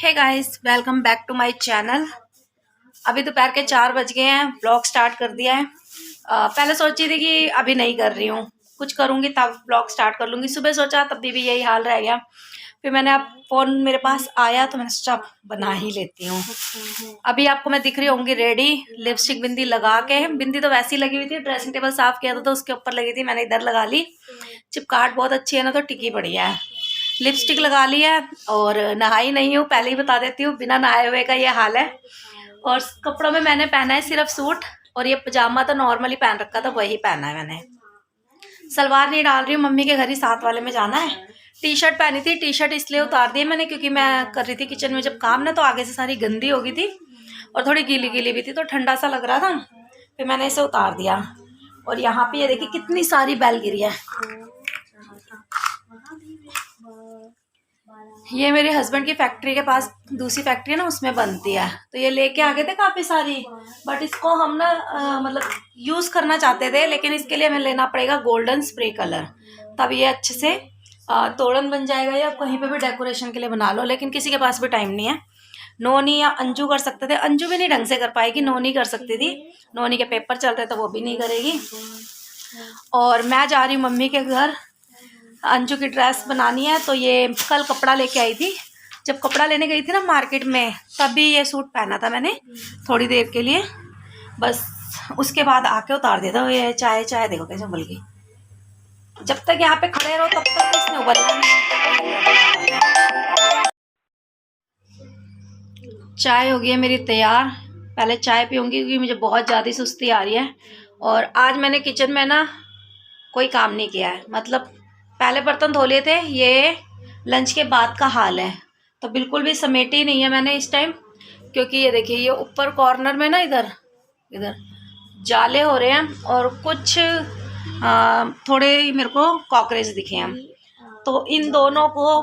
Hey guys, welcome back to my channel. अभी दोपहर के 4 बज गए हैं। ब्लॉग स्टार्ट कर दिया है। पहले सोची थी कि अभी नहीं कर रही हूँ, कुछ करूँगी तब ब्लॉग स्टार्ट कर लूँगी। सुबह सोचा तब भी यही हाल रह गया। फिर मैंने अब फ़ोन मेरे पास आया तो मैंने सोचा बना ही लेती हूँ। अभी आपको मैं दिख रही होंगी रेडी, लिपस्टिक बिंदी लगा के। बिंदी तो वैसी लगी हुई थी, ड्रेसिंग टेबल साफ़ किया था तो उसके ऊपर लगी थी, मैंने इधर लगा ली। चिपकाहट बहुत अच्छी है ना, तो टिकी बढ़िया है। लिपस्टिक लगा ली है और नहाई नहीं हूँ, पहले ही बता देती हूँ, बिना नहाए हुए का ये हाल है। और कपड़ों में मैंने पहना है सिर्फ सूट, और ये पजामा तो नॉर्मली पहन रखा था, वही पहना है मैंने। सलवार नहीं डाल रही हूँ, मम्मी के घर ही साथ वाले में जाना है। टी शर्ट पहनी थी, टी शर्ट इसलिए उतार दी मैंने क्योंकि मैं कर रही थी किचन में जब काम ना, तो आगे से सारी गंदी हो गई थी और थोड़ी गीली गीली भी थी, तो ठंडा सा लग रहा था, फिर मैंने इसे उतार दिया। और यहाँ पे ये देखिए कितनी सारी बैल गिरी है। ये मेरे हस्बैंड की फैक्ट्री के पास दूसरी फैक्ट्री है ना, उसमें बनती है, तो ये लेके आ गए थे काफ़ी सारी। बट इसको हम ना मतलब यूज़ करना चाहते थे, लेकिन इसके लिए हमें लेना पड़ेगा गोल्डन स्प्रे कलर, तब ये अच्छे से तोरण बन जाएगा, या कहीं पे भी डेकोरेशन के लिए बना लो। लेकिन किसी के पास भी टाइम नहीं है। नोनी या अंजू कर सकते थे, अंजू भी नहीं ढंग से कर पाएगी, नोनी कर सकती थी। नोनी के पेपर चल रहे तो वो भी नहीं करेगी। और मैं जा रही हूँ मम्मी के घर, अंजू की ड्रेस बनानी है। तो ये कल कपड़ा लेके आई थी, जब कपड़ा लेने गई थी ना मार्केट में, तभी ये सूट पहना था मैंने थोड़ी देर के लिए, बस उसके बाद आके उतार दिया था। ये चाय चाय देखो कैसे उबल गई। जब तक यहाँ पे खड़े रहो तब तक इसने उबलना नहीं। चाय हो गई है मेरी तैयार, पहले चाय पीऊँगी क्योंकि मुझे बहुत ज़्यादा सुस्ती आ रही है। और आज मैंने किचन में ना कोई काम नहीं किया है, मतलब पहले बर्तन धो लिए थे, ये लंच के बाद का हाल है, तो बिल्कुल भी समेटी ही नहीं है मैंने इस टाइम। क्योंकि ये देखिए ये ऊपर कॉर्नर में ना इधर इधर जाले हो रहे हैं, और कुछ थोड़े मेरे को कॉकरोच दिखे हैं, तो इन दोनों को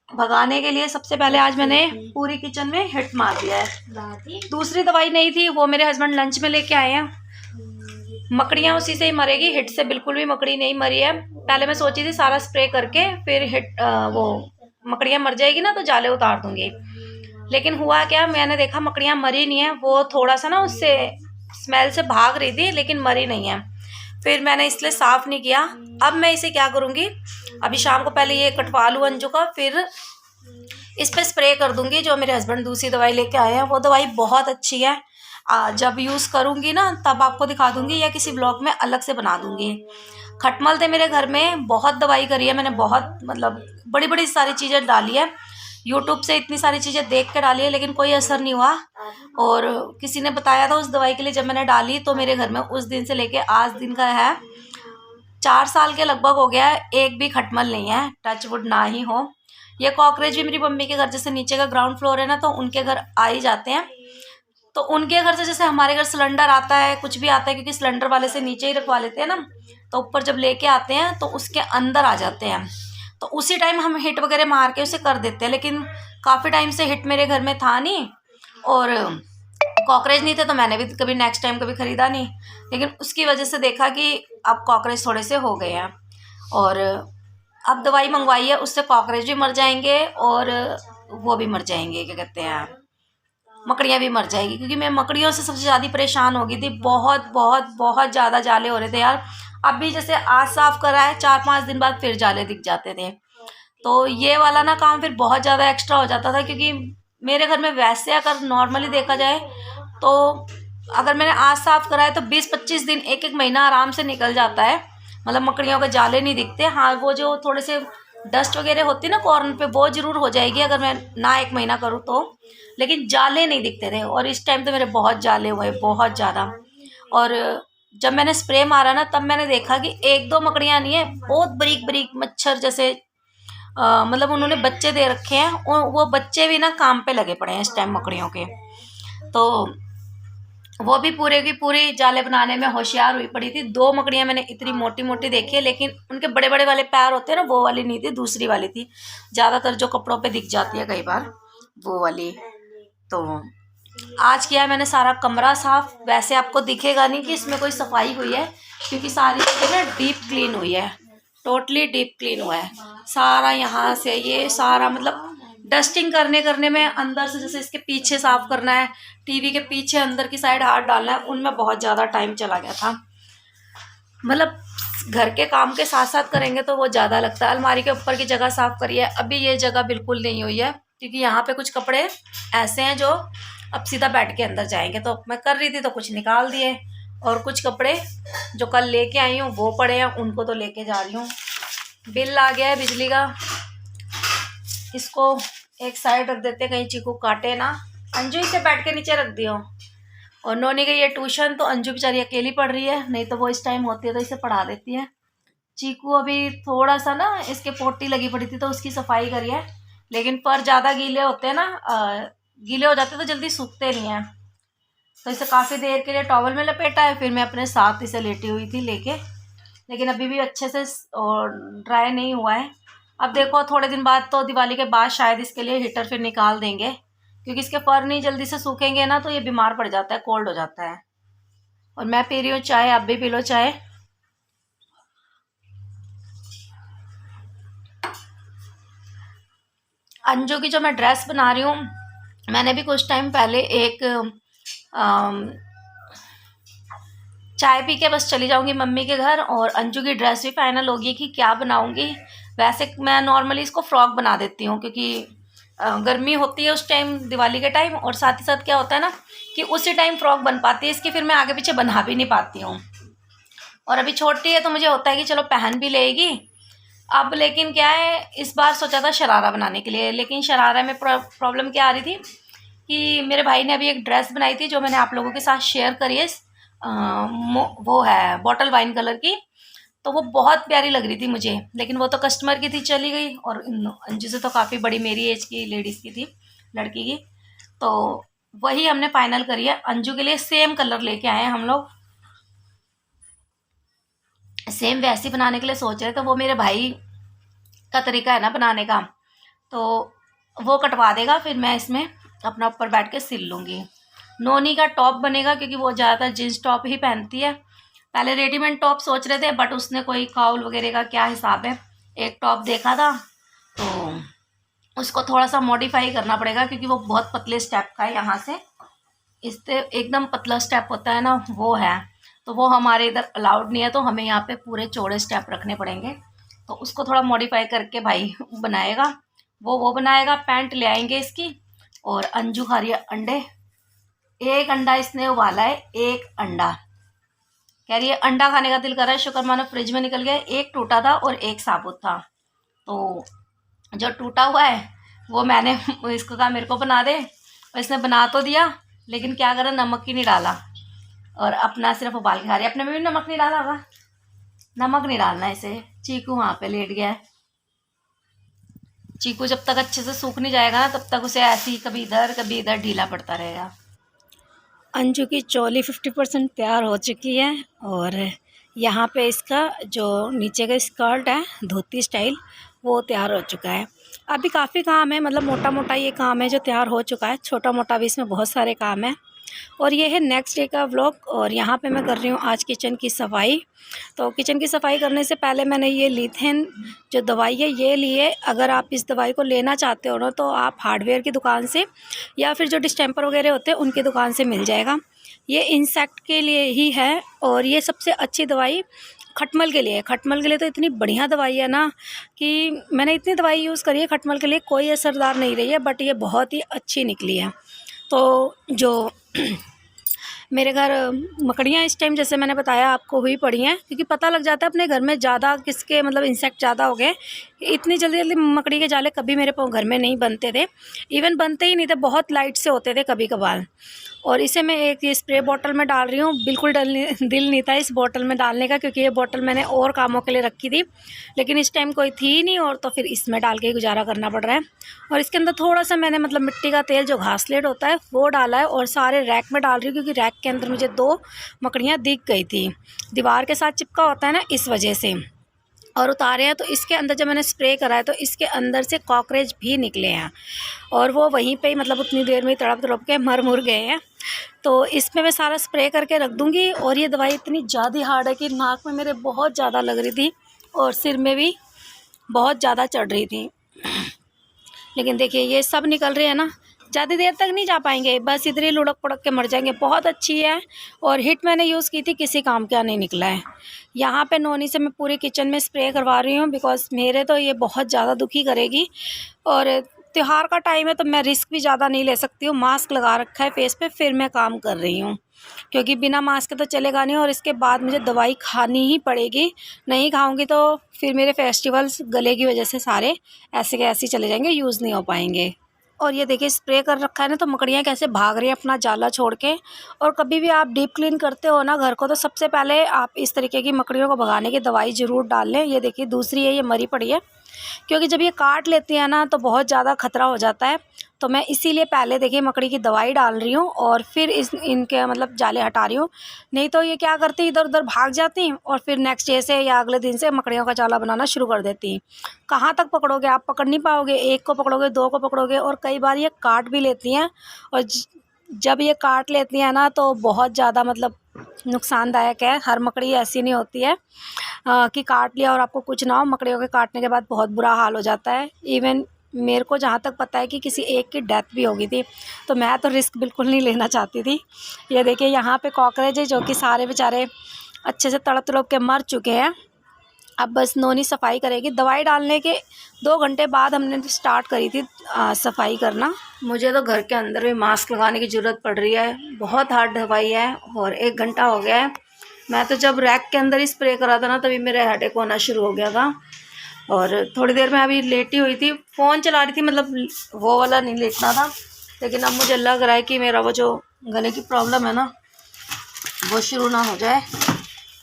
भगाने के लिए सबसे पहले आज मैंने पूरी किचन में हिट मार दिया है। दूसरी दवाई नहीं थी, वो मेरे हस्बैंड लंच में लेके आए हैं। मकड़ियाँ उसी से ही मरेगी, हिट से बिल्कुल भी मकड़ी नहीं मरी है। पहले मैं सोची थी सारा स्प्रे करके फिर हिट वो मकड़ियाँ मर जाएगी ना तो जाले उतार दूंगी, लेकिन हुआ क्या, मैंने देखा मकड़ियाँ मरी नहीं है, वो थोड़ा सा ना उससे स्मेल से भाग रही थी, लेकिन मरी नहीं है। फिर मैंने इसलिए साफ़ नहीं किया। अब मैं इसे क्या करूँगी, अभी शाम को पहले ये कटवा लूँ अंजू का, फिर इस पर स्प्रे कर दूँगी। जो मेरे हस्बैंड दूसरी दवाई लेके आए हैं, वो दवाई बहुत अच्छी है। जब यूज़ करूँगी ना तब आपको दिखा दूँगी, या किसी ब्लॉग में अलग से बना दूँगी। खटमल थे मेरे घर में, बहुत दवाई करी है मैंने, बहुत मतलब बड़ी बड़ी सारी चीज़ें डाली है, यूट्यूब से इतनी सारी चीज़ें देख के डाली है, लेकिन कोई असर नहीं हुआ। और किसी ने बताया था उस दवाई के लिए, जब मैंने डाली तो मेरे घर में उस दिन से लेके आज दिन का है 4 साल के लगभग हो गया है, एक भी खटमल नहीं है, टच वुड ना ही हो। ये कॉकरोच भी मेरी मम्मी के घर, जैसे नीचे का ग्राउंड फ्लोर है ना, तो उनके घर आ ही जाते हैं। तो उनके घर से जैसे हमारे घर सिलेंडर आता है, कुछ भी आता है, क्योंकि सिलेंडर वाले से नीचे ही रखवा लेते हैं ना, तो ऊपर जब लेके आते हैं तो उसके अंदर आ जाते हैं, तो उसी टाइम हम हिट वगैरह मार के उसे कर देते हैं। लेकिन काफ़ी टाइम से हिट मेरे घर में था नहीं और कॉकरोच नहीं थे, तो मैंने भी कभी नेक्स्ट टाइम कभी ख़रीदा नहीं। लेकिन उसकी वजह से देखा कि अब कॉकरोच थोड़े से हो गए हैं, और अब दवाई मंगवाई है, उससे कॉकरोच भी मर जाएंगे और वो भी मर जाएंगे, क्या कहते हैं, मकड़ियाँ भी मर जाएगी। क्योंकि मैं मकड़ियों से सबसे ज़्यादा परेशान हो गई थी, बहुत बहुत बहुत ज़्यादा जाले हो रहे थे यार। अब भी जैसे आज साफ़ करा है, 4-5 दिन बाद फिर जाले दिख जाते थे, तो ये वाला ना काम फिर बहुत ज़्यादा एक्स्ट्रा हो जाता था। क्योंकि मेरे घर में वैसे अगर नॉर्मली देखा जाए तो अगर मैंने आज साफ़ करा है तो 20-25 दिन, एक महीना आराम से निकल जाता है, मतलब मकड़ियों के जाले नहीं दिखते। हाँ, वो जो थोड़े से डस्ट वगैरह होती है ना कॉर्नर पे, वो ज़रूर हो जाएगी अगर मैं ना 1 महीना करूँ तो, लेकिन जाले नहीं दिखते थे। और इस टाइम तो मेरे बहुत जाले हुए, बहुत ज़्यादा। और जब मैंने स्प्रे मारा ना तब मैंने देखा कि 1-2 मकड़ियाँ नहीं है, बहुत बारीक बारीक मच्छर जैसे मतलब उन्होंने बच्चे दे रखे हैं, और वो बच्चे भी ना काम पे लगे पड़े हैं इस टाइम मकड़ियों के। तो वो भी पूरे की पूरी जाले बनाने में होशियार हुई पड़ी थी। 2 मकड़ियाँ मैंने इतनी मोटी मोटी देखी है, लेकिन उनके बड़े बड़े वाले पैर होते हैं ना, वो वाली नहीं थी, दूसरी वाली थी, ज़्यादातर जो कपड़ों पे दिख जाती है कई बार, वो वाली। तो आज किया है मैंने सारा कमरा साफ़। वैसे आपको दिखेगा नहीं कि इसमें कोई सफाई हुई है, क्योंकि सारी चीज़ें ना डीप क्लीन हुई है, टोटली डीप क्लीन हुआ है सारा। यहाँ से ये सारा मतलब डस्टिंग करने करने में अंदर से, जैसे इसके पीछे साफ़ करना है, टीवी के पीछे अंदर की साइड हाथ डालना है, उनमें बहुत ज़्यादा टाइम चला गया था। मतलब घर के काम के साथ साथ करेंगे तो वो ज़्यादा लगता है। अलमारी के ऊपर की जगह साफ़ करिए, अभी ये जगह बिल्कुल नहीं हुई है क्योंकि यहाँ पे कुछ कपड़े ऐसे हैं जो अब सीधा बेड के अंदर जाएंगे। तो मैं कर रही थी तो कुछ निकाल दिए, और कुछ कपड़े जो कल लेके आई हूँ वो पड़े हैं, उनको तो लेके जा रही हूँ। बिल आ गया है बिजली का, इसको एक साइड रख देते, कहीं चीकू काटे ना। अंजू इसे बेड के नीचे रख दियो। और नोनी गई है ट्यूशन, तो अंजू बेचारी अकेली पढ़ रही है, नहीं तो वो इस टाइम होती है तो इसे पढ़ा देती है। चीकू अभी थोड़ा सा ना इसके पोटी लगी पड़ी थी तो उसकी सफाई करी है, लेकिन पर ज़्यादा गीले होते हैं ना, गीले हो जाते तो जल्दी सूखते नहीं हैं। तो इसे काफ़ी देर के लिए टॉवल में लपेटा है, फिर मैं अपने साथ इसे लेटी हुई थी लेके, लेकिन अभी भी अच्छे से और ड्राई नहीं हुआ है। अब देखो थोड़े दिन बाद, तो दिवाली के बाद शायद इसके लिए हीटर फिर निकाल देंगे, क्योंकि इसके फर नहीं जल्दी से सूखेंगे ना तो ये बीमार पड़ जाता है, कोल्ड हो जाता है। और मैं पी रही हूँ चाय, आप भी पी लो चाय। अंजू की जो मैं ड्रेस बना रही हूँ, मैंने भी कुछ टाइम पहले एक चाय पी के बस चली जाऊंगी मम्मी के घर, और अंजू की ड्रेस भी फाइनल होगी कि क्या बनाऊंगी। वैसे मैं नॉर्मली इसको फ्रॉक बना देती हूँ क्योंकि गर्मी होती है उस टाइम, दिवाली के टाइम, और साथ ही साथ क्या होता है ना कि उसी टाइम फ्रॉक बन पाती है इसकी, फिर मैं आगे पीछे बना भी नहीं पाती हूँ। और अभी छोटी है तो मुझे होता है कि चलो पहन भी लेगी। अब लेकिन क्या है, इस बार सोचा था शरारा बनाने के लिए, लेकिन शरारा में प्रॉब्लम क्या आ रही थी कि मेरे भाई ने अभी एक ड्रेस बनाई थी जो मैंने आप लोगों के साथ शेयर करी है, वो है बॉटल वाइन कलर की, तो वो बहुत प्यारी लग रही थी मुझे, लेकिन वो तो कस्टमर की थी, चली गई। और अंजू से तो काफ़ी बड़ी मेरी एज की लेडीज़ की थी, लड़की की, तो वही हमने फाइनल करी है। अंजू के लिए सेम कलर लेके आए हैं हम लोग, सेम वैसी बनाने के लिए सोच रहे, तो वो मेरे भाई का तरीका है ना बनाने का, तो वो कटवा देगा, फिर मैं इसमें अपना ऊपर बैठ के सिल लूँगी। नोनी का टॉप बनेगा क्योंकि वो ज़्यादातर जीन्स टॉप ही पहनती है। पहले रेडीमेड टॉप सोच रहे थे, बट उसने कोई काउल वगैरह का क्या हिसाब है, एक टॉप देखा था तो उसको थोड़ा सा मॉडिफाई करना पड़ेगा क्योंकि वो बहुत पतले स्टेप का है, यहाँ से इससे एकदम पतला स्टेप होता है ना वो है, तो वो हमारे इधर अलाउड नहीं है, तो हमें यहाँ पे पूरे चौड़े स्टेप रखने पड़ेंगे। तो उसको थोड़ा मॉडिफाई करके भाई बनाएगा, वो बनाएगा। पैंट ले आएंगे इसकी। और अंजू खा रही है अंडे, एक अंडा इसने उबाला है, एक अंडा, कह रही है अंडा खाने का दिल कर रहा है। शुक्र मानो फ्रिज में निकल गया, एक टूटा था और एक साबुत था, तो जो टूटा हुआ है वो मैंने इसको कहा मेरे को बना दे, और इसने बना तो दिया, लेकिन क्या करा, नमक ही नहीं डाला, और अपना सिर्फ उबाल के खा रही है। अपने में भी नमक नहीं डाला होगा, नमक नहीं डालना इसे। चीकू वहाँ पे लेट गया है। चीकू जब तक अच्छे से सूख नहीं जाएगा ना, तब तक उसे ऐसे ही कभी इधर ढीला पड़ता रहेगा। अंजू की चोली 50% तैयार हो चुकी है, और यहाँ पे इसका जो नीचे का स्कर्ट है धोती स्टाइल, वो तैयार हो चुका है। अभी काफ़ी काम है, मतलब मोटा मोटा ये काम है जो तैयार हो चुका है, छोटा मोटा भी इसमें बहुत सारे काम है। और ये है नेक्स्ट डे का व्लॉग। और यहाँ पे मैं कर रही हूँ आज किचन की सफाई। तो किचन की सफाई करने से पहले मैंने ये लिथेन जो दवाई है ये लिए। अगर आप इस दवाई को लेना चाहते हो ना, तो आप हार्डवेयर की दुकान से या फिर जो डिस्टेंपर वगैरह होते हैं उनकी दुकान से मिल जाएगा। ये इंसेक्ट के लिए ही है, और ये सबसे अच्छी दवाई खटमल के लिए है। खटमल के लिए तो इतनी बढ़िया दवाई है ना कि मैंने इतनी दवाई यूज़ करी है खटमल के लिए, कोई असरदार नहीं रही है, बट ये बहुत ही अच्छी निकली है। तो जो मेरे घर मकड़ियाँ इस टाइम जैसे मैंने बताया आपको हुई पड़ी हैं, क्योंकि पता लग जाता है अपने घर में ज़्यादा किसके मतलब इंसेक्ट ज़्यादा हो गए। इतनी जल्दी जल्दी मकड़ी के जाले कभी मेरे घर में नहीं बनते थे, इवन बनते ही नहीं थे, बहुत लाइट से होते थे कभी कभार। और इसे मैं एक ये स्प्रे बॉटल में डाल रही हूँ। बिल्कुल दिल नहीं था इस बॉटल में डालने का, क्योंकि ये बॉटल मैंने और कामों के लिए रखी थी, लेकिन इस टाइम कोई थी नहीं, और तो फिर इसमें डाल के गुजारा करना पड़ रहा है। और इसके अंदर थोड़ा सा मैंने मतलब मिट्टी का तेल जो घासलेट होता है वो डाला है, और सारे रैक में डाल रही हूँ, क्योंकि रैक के अंदर मुझे 2 मकड़ियाँ दिख गई थी, दीवार के साथ चिपका होता है ना, इस वजह से। और उतारे हैं तो इसके अंदर जब मैंने स्प्रे करा है तो इसके अंदर से कॉकरोच भी निकले हैं, और वो वहीं पे ही मतलब उतनी देर में तड़प तड़प के मर गए हैं। तो इसमें मैं सारा स्प्रे करके रख दूँगी। और ये दवाई इतनी ज़्यादा हार्ड है कि नाक में मेरे बहुत ज़्यादा लग रही थी, और सिर में भी बहुत ज़्यादा चढ़ रही थी। लेकिन देखिए ये सब निकल रहे हैं ना, ज़्यादा देर तक नहीं जा पाएंगे, बस इधर ही लुढ़क पुढ़क के मर जाएंगे। बहुत अच्छी है और हिट मैंने यूज़ की थी, किसी काम का नहीं निकला है। यहाँ पे नोनी से मैं पूरे किचन में स्प्रे करवा रही हूँ, बिकॉज़ मेरे तो ये बहुत ज़्यादा दुखी करेगी। और त्योहार का टाइम है तो मैं रिस्क भी ज़्यादा नहीं ले सकती हूँ। मास्क लगा रखा है फेस पे, फिर मैं काम कर रही हूँ, क्योंकि बिना मास्क के तो चलेगा नहीं। और इसके बाद मुझे दवाई खानी ही पड़ेगी, नहीं खाऊंगी तो फिर मेरे फेस्टिवल्स गले की वजह से सारे ऐसे के ऐसे ही चले जाएंगे, यूज़ नहीं हो पाएंगे। और ये देखिए स्प्रे कर रखा है ना, तो मकड़ियाँ कैसे भाग रही हैं अपना जाला छोड़ के। और कभी भी आप डीप क्लीन करते हो ना घर को, तो सबसे पहले आप इस तरीके की मकड़ियों को भगाने की दवाई ज़रूर डाल लें। ये देखिए दूसरी है, ये मरी पड़ी है, क्योंकि जब ये काट लेती है ना तो बहुत ज़्यादा खतरा हो जाता है। तो मैं इसीलिए पहले देखिए मकड़ी की दवाई डाल रही हूँ और फिर इनके मतलब जाले हटा रही हूँ। नहीं तो ये क्या करती, इधर उधर भाग जाती और फिर नेक्स्ट डे से या अगले दिन से मकड़ियों का जाला बनाना शुरू कर देती। कहाँ तक पकड़ोगे आप, पकड़ नहीं पाओगे। एक को पकड़ोगे, दो को पकड़ोगे, और कई बार ये काट भी लेती हैं। और जब ये काट लेती हैं ना तो बहुत ज़्यादा मतलब नुकसानदायक है। हर मकड़ी ऐसी नहीं होती है कि काट लिया और आपको कुछ ना हो। मकड़ियों के काटने के बाद बहुत बुरा हाल हो जाता है। इवन मेरे को जहाँ तक पता है कि किसी एक की डेथ भी हो गई थी, तो मैं तो रिस्क बिल्कुल नहीं लेना चाहती थी। ये देखिए यहाँ पे कॉकरोच है जो कि सारे बेचारे अच्छे से तड़प तड़प के मर चुके हैं। अब बस नोनी सफाई करेगी। दवाई डालने के 2 घंटे बाद हमने स्टार्ट करी थी सफाई करना। मुझे तो घर के अंदर भी मास्क लगाने की ज़रूरत पड़ रही है, बहुत हार्ड दवाई है और 1 घंटा हो गया है। मैं तो जब रैक के अंदर ही स्प्रे करा था ना, तभी मेरे हेडेक होना शुरू हो गया था। और थोड़ी देर में अभी लेटी हुई थी, फ़ोन चला रही थी, मतलब वो वाला नहीं लेटना था। लेकिन अब मुझे लग रहा है कि मेरा वो जो गले की प्रॉब्लम है ना, वो शुरू ना हो जाए,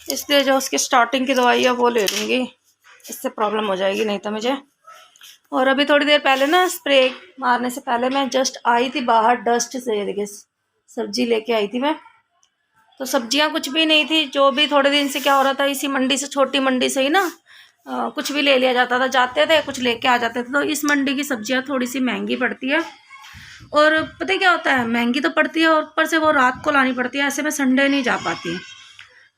इसलिए जो उसकी स्टार्टिंग की दवाई है वो ले लूँगी। इससे प्रॉब्लम हो जाएगी नहीं तो मुझे। और अभी थोड़ी देर पहले ना स्प्रे मारने से पहले मैं जस्ट आई थी बाहर डस्ट से। ये देखिए सब्जी लेके आई थी मैं, तो सब्जियां कुछ भी नहीं थी। जो भी थोड़े दिन से क्या हो रहा था, इसी मंडी से, छोटी मंडी से ही ना कुछ भी ले लिया जाता था, जाते थे कुछ लेके आ जाते थे। तो इस मंडी की सब्जियां थोड़ी सी महंगी पड़ती है। और पता है क्या होता है, महंगी तो पड़ती है और ऊपर से वो रात को लानी पड़ती है। ऐसे में संडे नहीं जा पाती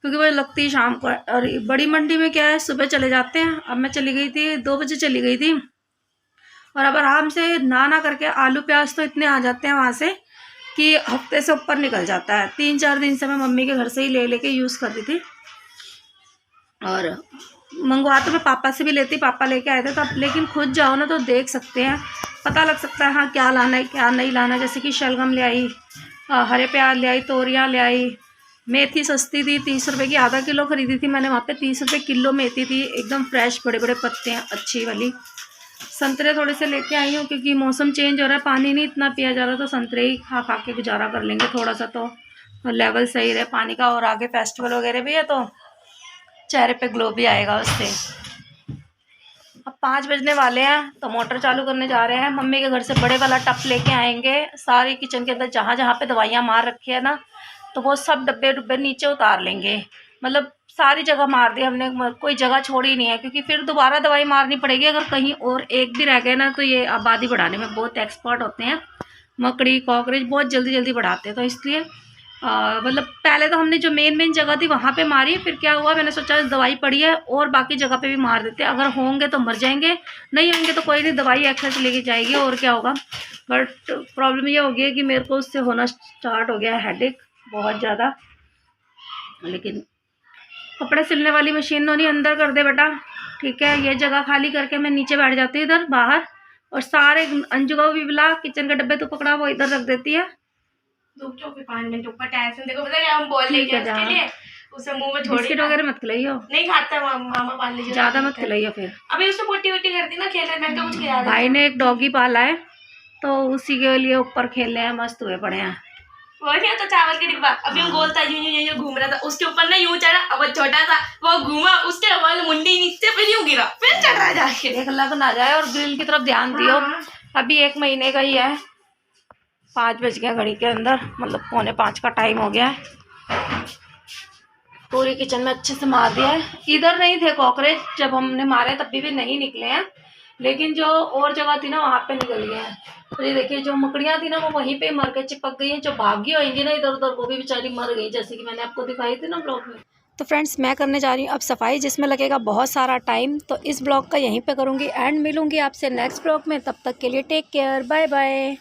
क्योंकि वो लगती है शाम को। और बड़ी मंडी में क्या है, सुबह चले जाते हैं। अब मैं चली गई थी 2 बजे चली गई थी, और अब आराम से ना करके आलू प्याज तो इतने आ जाते हैं वहाँ से कि हफ्ते से ऊपर निकल जाता है। 3-4 दिन से मैं मम्मी के घर से ही ले लेके यूज़ कर रही थी। और मंगवा तो मैं पापा से भी लेती, पापा लेके आए थे तब। लेकिन खुद जाओ ना तो देख सकते हैं, पता लग सकता है हाँ क्या लाना है क्या नहीं लाना है। जैसे कि शलगम ले आई, हरे प्याज ले आई, तोरियाँ ले आई। मेथी सस्ती थी, 30 रुपये की आधा किलो खरीदी थी मैंने वहाँ पे। 30 रुपये किलो मेथी थी, एकदम फ्रेश, बड़े बड़े पत्ते हैं, अच्छी वाली। संतरे थोड़े से लेके आई हूँ क्योंकि मौसम चेंज हो रहा है, पानी नहीं इतना पिया जा रहा, तो संतरे ही खा खा के गुजारा कर लेंगे थोड़ा सा, तो लेवल सही रहे पानी का। और आगे फेस्टिवल वगैरह भी है तो चेहरे पे ग्लो भी आएगा उससे। अब 5 बजने वाले हैं तो मोटर चालू करने जा रहे हैं। मम्मी के घर से बड़े वाला टप लेके आएंगे। सारे किचन के अंदर जहाँ जहाँ पे दवाइयाँ मार रखी है ना, तो वो सब डब्बे डुब्बे नीचे उतार लेंगे। मतलब सारी जगह मार दी हमने, कोई जगह छोड़ी नहीं है, क्योंकि फिर दोबारा दवाई मारनी पड़ेगी। अगर कहीं और एक भी रह गए ना, तो ये आबादी बढ़ाने में बहुत एक्सपर्ट होते हैं। मकड़ी कॉकरोच बहुत जल्दी जल्दी बढ़ाते हैं, तो इसलिए मतलब पहले तो हमने जो मेन जगह थी वहाँ पे मारी। फिर क्या हुआ, मैंने सोचा दवाई पड़ी है और बाकी जगह पे भी मार देते हैं। अगर होंगे तो मर जाएंगे, नहीं होंगे तो कोई नहीं, दवाई एक्सेस लेके जाएगी और क्या होगा। बट प्रॉब्लम ये हो गई है कि मेरे को उससे होना स्टार्ट हो गया है हेडेक बहुत ज़्यादा। लेकिन कपड़े सिलने वाली मशीन नोनी अंदर कर दे बेटा, ठीक है। ये जगह खाली करके मैं नीचे बैठ जाती हूँ इधर बाहर, और सारे अंजू को भी बुला, किचन के डब्बे तो पकड़ा वो इधर रख देती है। धूप चौकी 5 मिनट ऊपर टेंशन देखो, पता है हम बोल लेंगे उसके लिए, उसे मुंह में थोड़ी बिस्किट वगैरह मत खिलाइयो, नहीं खाता मामा पाल लीजिए, ज़्यादा मत खिलाइयो। फिर अभी उसने पोटी वोटी कर दी ना, खेल रहे, मैं तो कुछ खिला। भाई ने एक डॉगी पाला है तो उसी के लिए ऊपर खेल रहे हैं, मस्त हुए पड़े हैं। वही तो चावल के डिब्बा अभी हम गोल था, यूं घूम रहा था, उसके ऊपर ना यूं चढ़ा, अब छोटा सा वो घूमा, उसके हमारे मुंडी नीचे फिर यूं गिरा, फिर चढ़ रहा जाके। देख लग ना जाए और ग्रिल की तरफ ध्यान दियो। अभी 1 महीने का ही है। 5 बज गया घड़ी के अंदर, मतलब 4:45 का टाइम हो गया है। पूरी किचन में अच्छे से मार दिया है। इधर नहीं थे कॉकरोच, जब हमने मारे तब भी नहीं निकले हैं, लेकिन जो और जगह थी ना वहाँ पे निकल गए हैं। तो ये देखिए जो मकड़ियाँ थी ना वो वहीं पे मर के चिपक गई हैं। जो भागी होंगी ना इधर उधर, वो भी बेचारी मर गई, जैसे कि मैंने आपको दिखाई थी ना ब्लॉग में, तो फ्रेंड्स मैं करने जा रही हूँ अब सफाई, जिसमें लगेगा बहुत सारा टाइम। तो इस ब्लॉग का यहीं पे करूँगी एंड मिलूँगी आपसे नेक्स्ट ब्लॉग में। तब तक के लिए टेक केयर, बाय बाय।